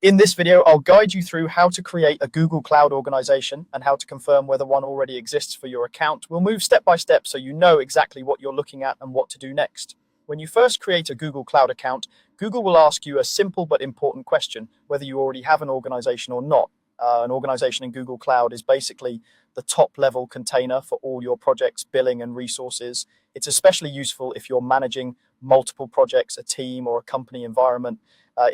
In this video, I'll guide you through how to create a Google Cloud organization and how to confirm whether one already exists for your account. We'll move step by step so you know exactly what you're looking at and what to do next. When you first create a Google Cloud account, Google will ask you a simple but important question, whether you already have an organization or not. An organization in Google Cloud is basically the top level container for all your projects, billing, and resources. It's especially useful if you're managing multiple projects, a team, or a company environment.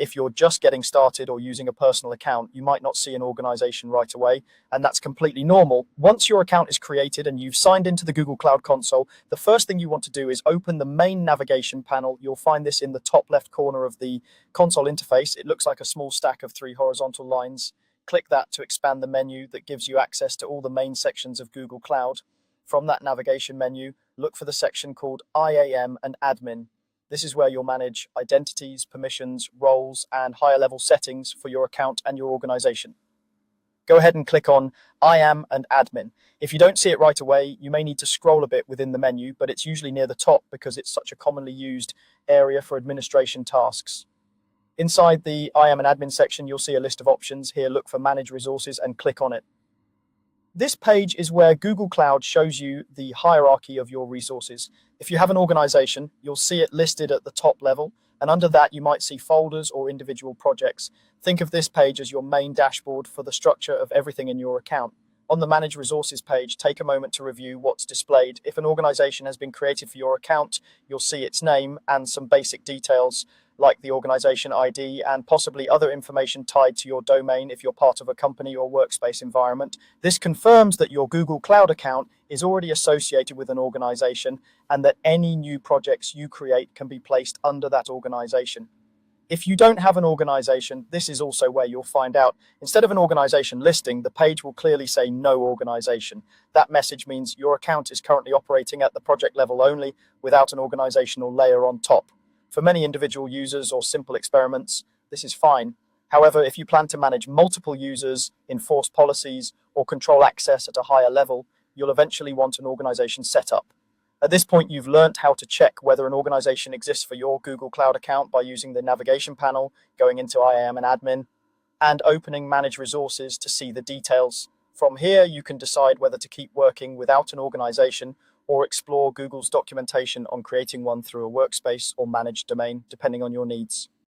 If you're just getting started or using a personal account, you might not see an organization right away, and that's completely normal. Once your account is created and you've signed into the Google Cloud Console, the first thing you want to do is open the main navigation panel. You'll find this in the top left corner of the console interface. It looks like a small stack of 3 horizontal lines. Click that to expand the menu that gives you access to all the main sections of Google Cloud. From that navigation menu, look for the section called IAM and Admin. This is where you'll manage identities, permissions, roles, and higher level settings for your account and your organization. Go ahead and click on IAM and Admin. If you don't see it right away, you may need to scroll a bit within the menu, but it's usually near the top because it's such a commonly used area for administration tasks. Inside the IAM and Admin section, you'll see a list of options. Here, look for Manage Resources and click on it. This page is where Google Cloud shows you the hierarchy of your resources. If you have an organization, you'll see it listed at the top level, and under that you might see folders or individual projects. Think of this page as your main dashboard for the structure of everything in your account. On the Manage Resources page, take a moment to review what's displayed. If an organization has been created for your account, you'll see its name and some basic details like the organization ID and possibly other information tied to your domain if you're part of a company or workspace environment. This confirms that your Google Cloud account is already associated with an organization and that any new projects you create can be placed under that organization. If you don't have an organization, this is also where you'll find out. Instead of an organization listing, the page will clearly say no organization. That message means your account is currently operating at the project level only without an organizational layer on top. For many individual users or simple experiments, this is fine. However, if you plan to manage multiple users, enforce policies, or control access at a higher level, you'll eventually want an organization set up. At this point, you've learned how to check whether an organization exists for your Google Cloud account by using the navigation panel, going into IAM and Admin, and opening Manage Resources to see the details. From here, you can decide whether to keep working without an organization or explore Google's documentation on creating one through a workspace or managed domain, depending on your needs.